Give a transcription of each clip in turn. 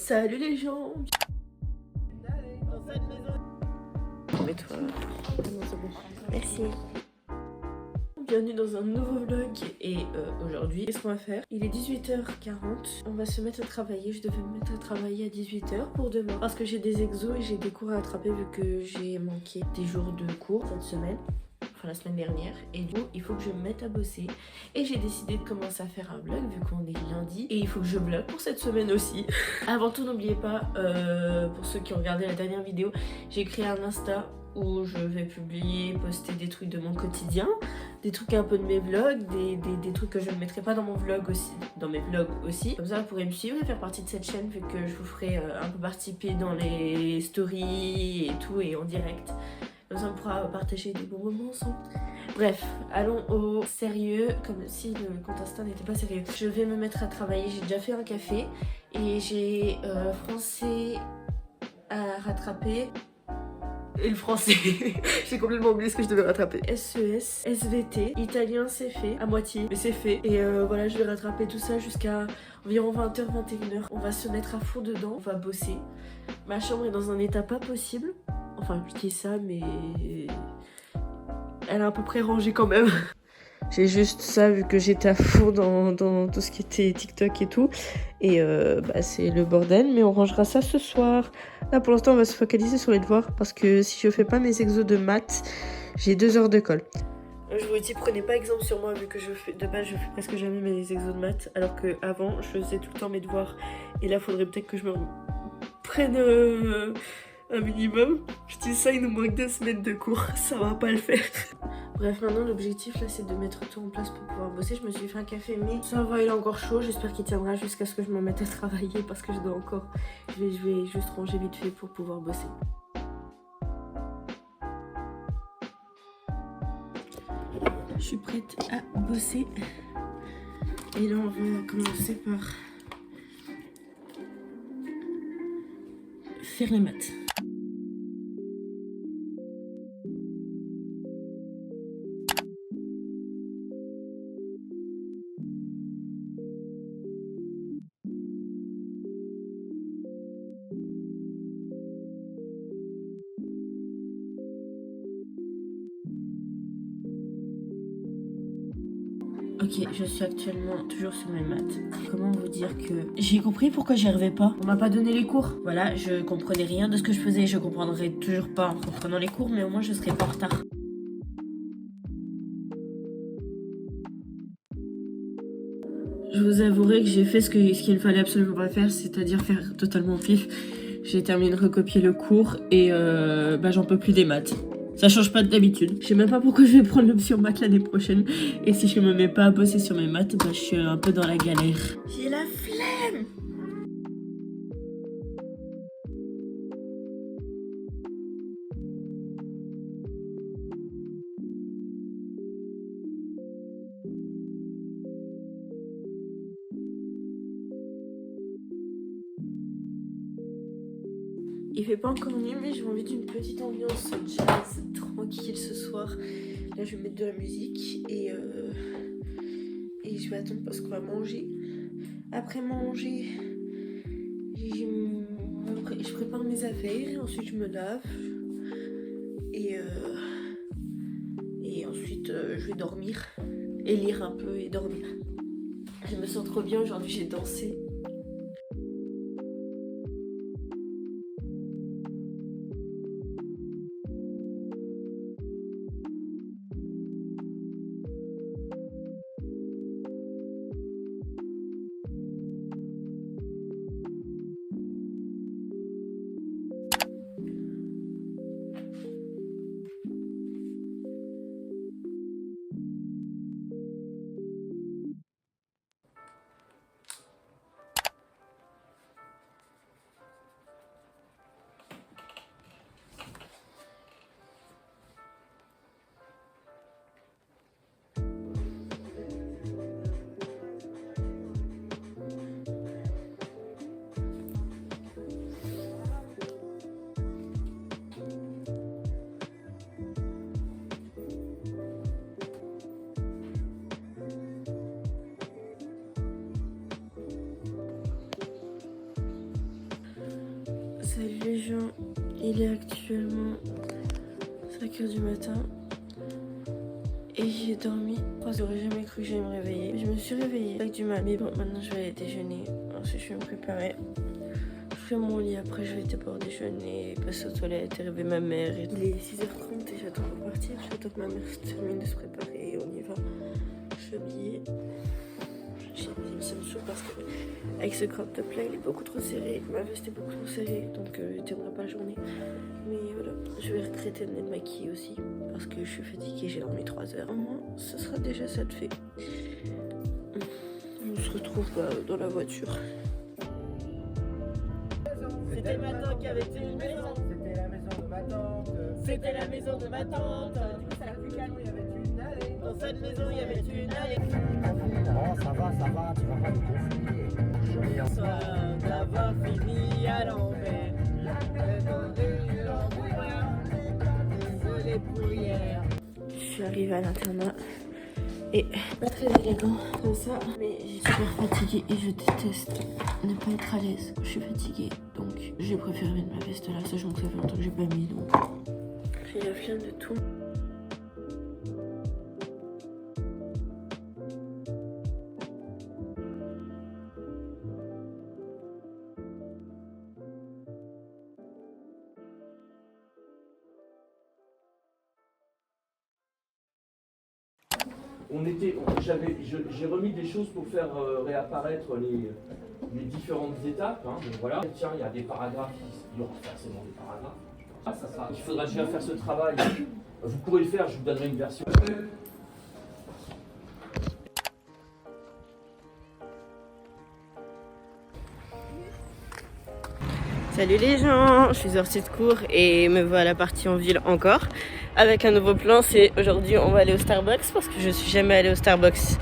Salut les gens. Mets-toi. Merci. Bienvenue dans un nouveau vlog et aujourd'hui, qu'est-ce qu'on va faire? Il est 18h40, on va se mettre à travailler, je devais me mettre à travailler à 18h pour demain parce que j'ai des exos et j'ai des cours à attraper vu que j'ai manqué des jours de cours cette semaine. Enfin la semaine dernière, et du coup il faut que je me mette à bosser et j'ai décidé de commencer à faire un vlog vu qu'on est lundi et il faut que je vlog pour cette semaine aussi. Avant tout, n'oubliez pas, pour ceux qui ont regardé la dernière vidéo, j'ai créé un Insta où je vais publier, poster des trucs de mon quotidien, des trucs un peu de mes vlogs, des trucs que je ne mettrai pas dans mon vlog aussi, dans mes vlogs aussi. Comme ça vous pourrez me suivre et faire partie de cette chaîne vu que je vous ferai un peu participer dans les stories et tout et en direct. Comme ça on pourra partager des bons moments ensemble. Bref, allons au sérieux, comme si le compte Insta n'était pas sérieux. Je vais me mettre à travailler, j'ai déjà fait un café et j'ai français à rattraper. Et le français, j'ai complètement oublié ce que je devais rattraper. SES, SVT, italien c'est fait, à moitié, mais c'est fait. Et voilà, je vais rattraper tout ça jusqu'à environ 20h, 21h. On va se mettre à fond dedans, on va bosser. Ma chambre est dans un état pas possible. Enfin, je dis ça, mais elle est à peu près rangée quand même. J'ai juste ça vu que j'étais à fond dans tout ce qui était TikTok et tout. Et bah, c'est le bordel, mais on rangera ça ce soir. Là pour l'instant on va se focaliser sur les devoirs parce que si je fais pas mes exos de maths, j'ai 2 heures de colle. Je vous dis, prenez pas exemple sur moi vu que de base je fais presque jamais mes exos de maths alors que avant je faisais tout le temps mes devoirs. Et là faudrait peut-être que je me prenne un minimum. Je dis ça, il nous manque 2 semaines de cours, ça va pas le faire. Bref, maintenant l'objectif là c'est de mettre tout en place pour pouvoir bosser. Je me suis fait un café mais ça va, il est encore chaud. J'espère qu'il tiendra jusqu'à ce que je me mette à travailler parce que je dois encore... Je vais juste ranger vite fait pour pouvoir bosser. Je suis prête à bosser. Et là on va commencer par faire les maths. Ok, je suis actuellement toujours sur mes maths. Comment vous dire que j'ai compris pourquoi j'y arrivais pas. On m'a pas donné les cours. Voilà, je comprenais rien de ce que je faisais. Je comprendrai toujours pas en comprenant les cours, mais au moins je serai pas en retard. Je vous avouerai que j'ai fait ce qu'il ne fallait absolument pas faire, c'est-à-dire faire totalement pif. J'ai terminé de recopier le cours et bah j'en peux plus des maths. Ça change pas d'habitude. Je sais même pas pourquoi je vais prendre l'option maths l'année prochaine. Et si je me mets pas à bosser sur mes maths, bah je suis un peu dans la galère. J'ai la flemme. Il fait pas encore nuit, mais j'ai envie d'une petite ambiance jazz tranquille ce soir. Là, je vais mettre de la musique et je vais attendre parce qu'on va manger. Après manger, je prépare mes affaires et ensuite je me lave. Et ensuite, je vais dormir et lire un peu et dormir. Je me sens trop bien aujourd'hui, j'ai dansé. Salut les gens, il est actuellement 5h du matin et j'ai dormi. J'aurais jamais cru que j'allais me réveiller. Je me suis réveillée avec du mal, mais bon, maintenant je vais aller déjeuner. Ensuite je vais me préparer. Je ferai mon lit, après je vais d'abord déjeuner, passer aux toilettes et réveiller ma mère. Il est 6h30 et j'attends pour partir. J'attends que ma mère termine de se préparer et on y va. Je suis habillée. Ça me saoule parce que avec ce crop top là il est beaucoup trop serré, ma veste est beaucoup trop serrée donc il tiendra pas la journée. Mais voilà, je vais regretter de m'être maquillée aussi parce que je suis fatiguée, j'ai dormi 3 heures. Au moins ce sera déjà ça de fait. On se retrouve dans la voiture. C'était ma tante qui avait une maison. C'était la maison de ma tante. C'était la maison de ma tante. Du coup, ça a plus calme, il y avait une allée. Dans cette maison il y avait une allée. Oh, ça va, tu vas pas nous confier. Joli en Soit d'avoir fini à l'envers. Désolé pour hier. Je suis arrivée à l'internat et pas très élégant comme ça, mais j'ai super fatiguée et je déteste ne pas être à l'aise. Je suis fatiguée donc j'ai préféré mettre ma veste là, sachant que ça fait longtemps que j'ai pas mis donc j'ai la flemme de tout. J'ai remis des choses pour faire réapparaître les différentes étapes. Hein, donc voilà. Tiens, il y a des paragraphes, il y aura forcément des paragraphes. Ah, ça sera. Il faudra déjà faire ce travail. Vous pourrez le faire, je vous donnerai une version. Salut les gens, je suis sortie de cours et me voilà partie en ville encore avec un nouveau plan. C'est aujourd'hui on va aller au Starbucks parce que je suis jamais allée au Starbucks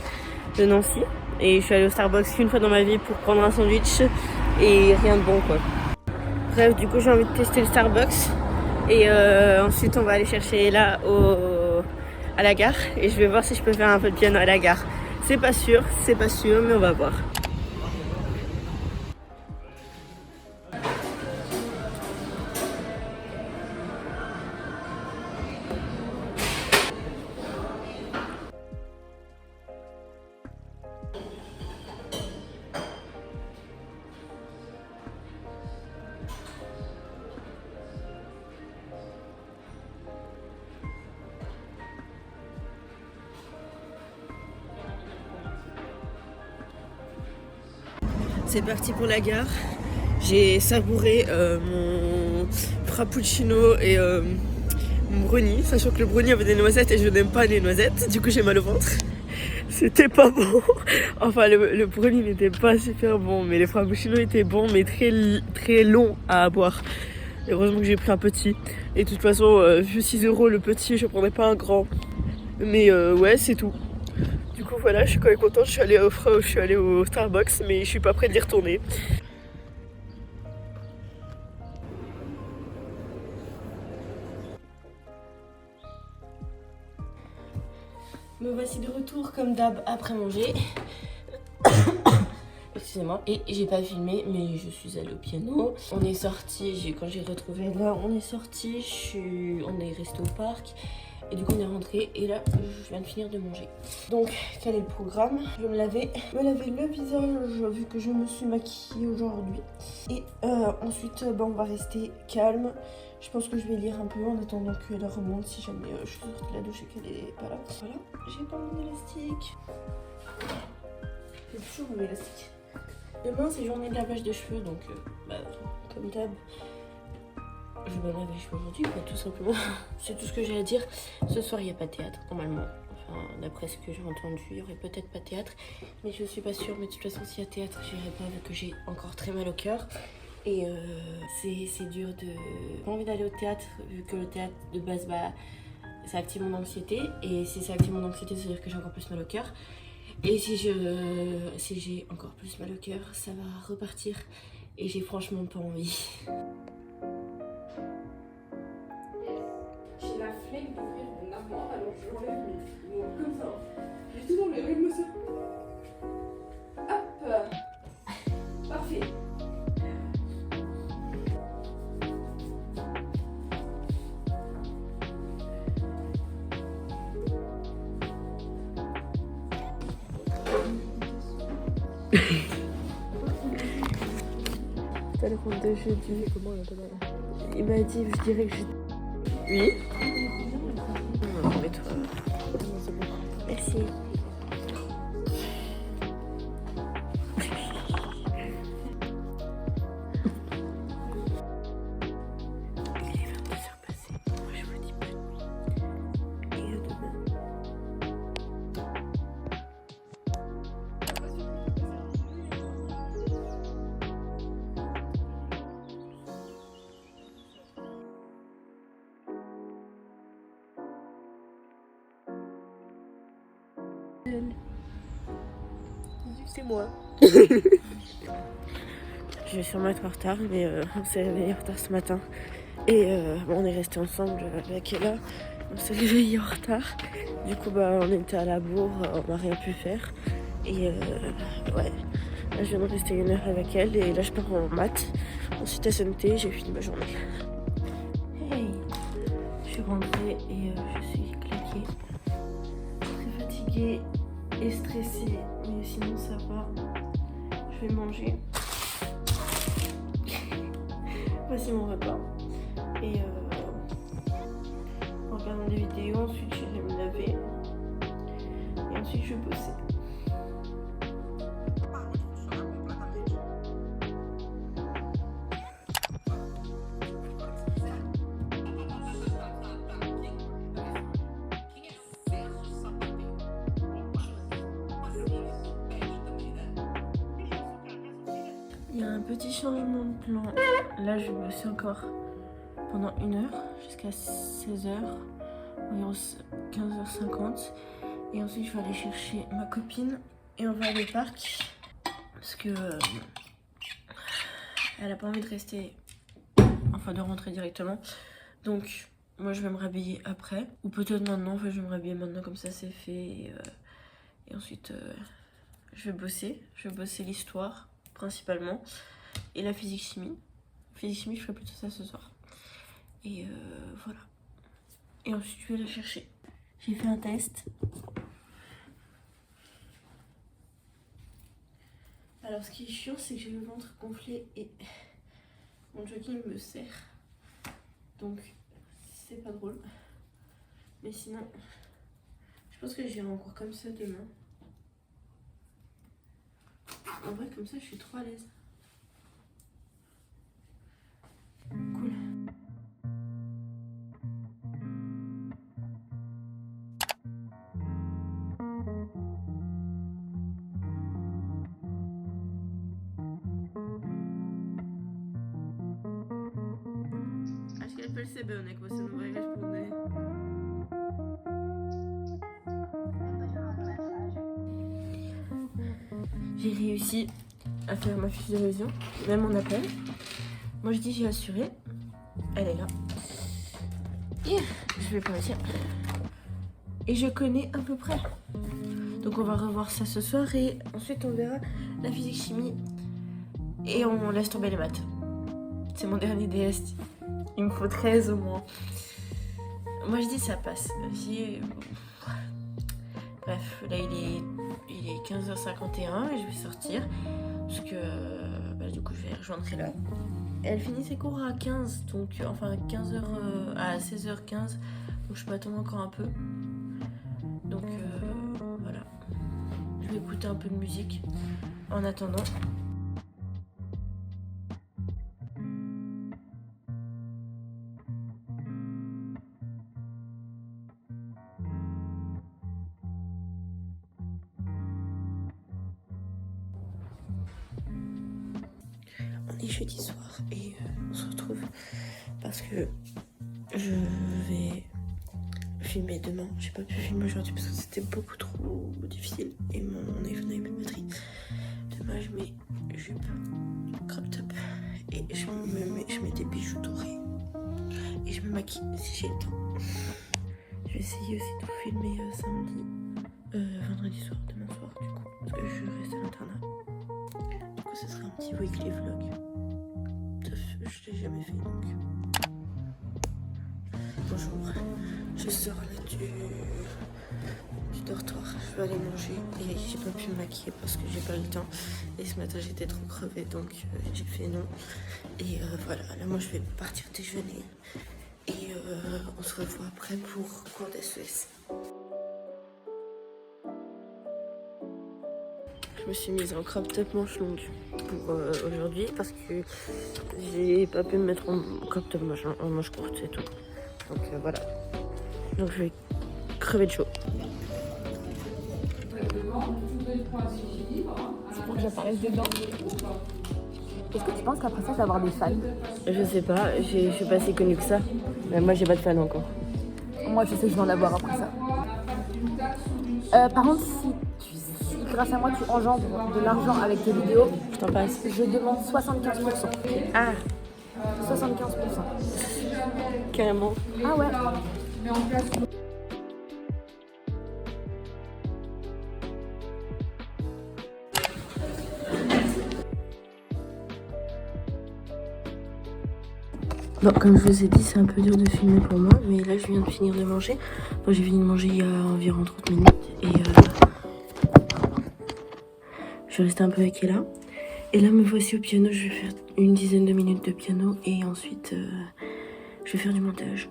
de Nancy et je suis allée au Starbucks qu'une fois dans ma vie pour prendre un sandwich et rien de bon quoi. Bref, du coup j'ai envie de tester le Starbucks et ensuite on va aller chercher là à la gare et je vais voir si je peux faire un peu de piano à la gare. C'est pas sûr mais on va voir. C'est parti pour la gare. J'ai savouré mon frappuccino et mon brownie, sachant que le brownie avait des noisettes et je n'aime pas les noisettes, du coup j'ai mal au ventre. C'était pas bon. Enfin le brownie n'était pas super bon, mais les frappuccinos étaient bons mais très longs à boire. Et heureusement que j'ai pris un petit. Et de toute façon, vu 6 € le petit, je prendrais pas un grand. Mais ouais, c'est tout. Du coup voilà, je suis quand même contente, je suis allée au Starbucks mais je suis pas prête d'y retourner. Me voici de retour comme d'hab après manger. Excusez-moi. Et j'ai pas filmé mais je suis allée au piano. On est sorti, quand j'ai retrouvé là, on est sorti, on est resté au parc. Et du coup on est rentré et là je viens de finir de manger. Donc quel est le programme? Je vais me laver le visage vu que je me suis maquillée aujourd'hui. Et ensuite on va rester calme. Je pense que je vais lire un peu en attendant qu'elle remonte si jamais je suis sortie de la douche et qu'elle est pas là. Voilà, j'ai pas mon élastique. J'ai toujours mon élastique. Demain c'est journée de lavage de cheveux donc comme d'hab. Je vais laver les cheveux aujourd'hui, tout simplement. C'est tout ce que j'ai à dire. Ce soir, il n'y a pas de théâtre, normalement. Enfin, d'après ce que j'ai entendu, il y aurait peut-être pas de théâtre. Mais je suis pas sûre. Mais de toute façon, s'il y a théâtre, j'irai pas vu que j'ai encore très mal au cœur. Et c'est dur de... J'ai pas envie d'aller au théâtre, vu que le théâtre, de base, ça active mon anxiété. Et si ça active mon anxiété, ça veut dire que j'ai encore plus mal au cœur. Et si j'ai encore plus mal au cœur, ça va repartir. Et j'ai franchement pas envie. J'ai la flemme d'ouvrir mon armoire, alors je l'enlève mes mots comme ça. J'ai tout enlevé, monsieur. Hop. Parfait. l'appelleront de jeudi. Comment on l'appelle? Il m'a dit, je dirais que je... Oui. Non, mais toi... Non, c'est bon. Merci. Il est 22h passé. Moi, je vous dis bonne nuit. Et à demain. C'est moi. Je vais sûrement être en retard, mais on s'est réveillé en retard ce matin. Et bon, on est resté ensemble avec Ella. On s'est réveillé en retard. Du coup, bah, on était à la bourre, on n'a rien pu faire. Et ouais, là, je viens de rester 1 heure avec elle. Et là, je pars en maths. Ensuite, SNT, j'ai fini ma journée. Hey, je suis rentrée et je suis claquée. Très fatiguée et stressée, mais sinon ça va. Je vais manger. Voici mon repas. Et en regardant des vidéos, ensuite j'irai me laver. Et ensuite je vais bosser. Il y a un petit changement de plan. Là, je vais bosser encore pendant 1 heure jusqu'à 16h, environ 15h50. Et ensuite, je vais aller chercher ma copine et on va aller au parc parce que elle a pas envie de rester, enfin de rentrer directement. Donc, moi, je vais me rhabiller après ou peut-être maintenant. Enfin, je vais me rhabiller maintenant comme ça, c'est fait. Et ensuite, je vais bosser. Je vais bosser l'histoire principalement et la physique-chimie. Physique-chimie, je ferai plutôt ça ce soir. Et voilà. Et ensuite, je vais la chercher. J'ai fait un test. Alors, ce qui est chiant, c'est que j'ai le ventre gonflé et mon jogging me serre. Donc, c'est pas drôle. Mais sinon, je pense que j'irai encore comme ça demain. En vrai, comme ça, je suis trop à l'aise. Cool. Acho que ele percebeu, né, que você não vai responder. J'ai réussi à faire ma fiche de révision, même mon appel. Moi je dis j'ai assuré, elle est là. Et je vais partir. Et je connais à peu près. Donc on va revoir ça ce soir et ensuite on verra la physique chimie. Et on laisse tomber les maths. C'est mon dernier DS. Il me faut 13 au moins. Moi je dis ça passe. Bref, là il est 15h51 et je vais sortir. Parce que bah, du coup je vais rejoindre Ella. Elle finit ses cours à 15, donc enfin 15h à 16h15. Donc je peux attendre encore un peu. Donc voilà. Je vais écouter un peu de musique en attendant. On est jeudi soir et on se retrouve parce que je vais filmer demain. J'ai pas pu filmer aujourd'hui parce que c'était beaucoup trop difficile et mon iPhone n'avait plus de batterie. Demain je mets jupe, crop top et je mets des bijoux dorés et je me maquille si j'ai le temps. Je vais essayer aussi de vous filmer vendredi soir, demain soir du coup, parce que je reste à l'internat. Du coup ce sera un petit weekly vlog. Je l'ai jamais fait donc. Bonjour. Je sors là du dortoir, je vais aller manger et j'ai pas pu me maquiller parce que j'ai pas eu le temps et ce matin j'étais trop crevée donc j'ai fait non et voilà, là moi je vais partir déjeuner et on se revoit après pour cours d'SES. Je me suis mise en crop top manche longue pour aujourd'hui parce que j'ai pas pu me mettre en crop top en manche courte et tout. Donc voilà. Donc je vais crever de chaud. C'est pour que j'apparaisse dedans. Est-ce que tu penses qu'après ça, tu vas avoir des fans? Je sais pas, je suis pas si connue que ça. Mais moi j'ai pas de fan encore. Moi, je sais que je vais en avoir après ça. Par contre, si grâce à moi, tu engendres de l'argent avec tes vidéos, Je t'en passe. je demande 75%. Ah, 75%. carrément. Ah ouais. Bon, comme je vous ai dit, c'est un peu dur de filmer pour moi, mais là je viens de finir de manger. Bon, j'ai fini de manger il y a environ 30 minutes et je vais rester un peu avec Ella. Et là me voici au piano, je vais faire une dizaine de minutes de piano et ensuite je vais faire du montage.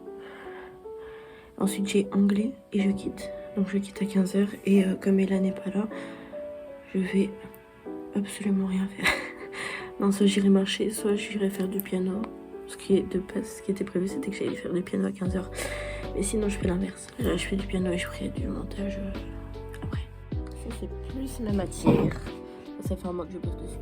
Ensuite j'ai anglais et je quitte. Donc je quitte à 15h et comme Ella n'est pas là, je vais absolument rien faire. Non, soit j'irai marcher, soit j'irai faire du piano. Ce qui était prévu, c'était que j'allais faire du piano à 15h. Mais sinon, je fais l'inverse. Je fais du piano et je ferai du montage après. Ça, c'est plus ma matière. Ça fait un mois que je bosse dessus.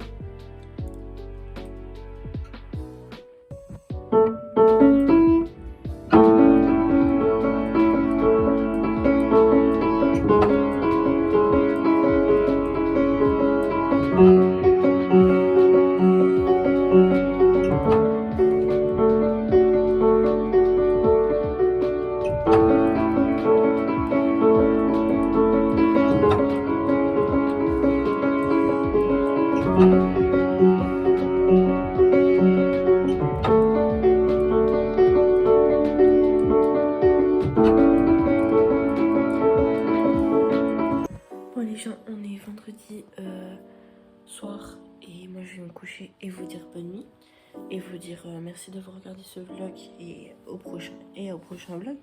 Bon les gens, on est vendredi soir et moi je vais me coucher et vous dire bonne nuit et vous dire merci d'avoir regardé ce vlog et au prochain vlog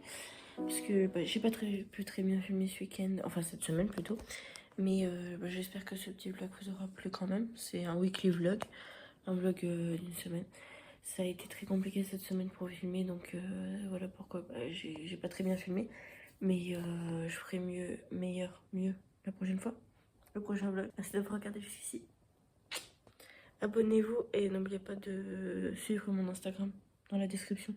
parce que j'ai pas pu très bien filmer ce week-end, enfin cette semaine plutôt, mais j'espère que ce petit vlog vous aura plu quand même. C'est un weekly vlog, un vlog d'une semaine. Ça a été très compliqué cette semaine pour filmer, donc voilà pourquoi j'ai pas très bien filmé, mais je ferai mieux la prochaine fois, le prochain vlog. Merci d'avoir regardé jusqu'ici. Abonnez-vous et n'oubliez pas de suivre mon Instagram dans la description.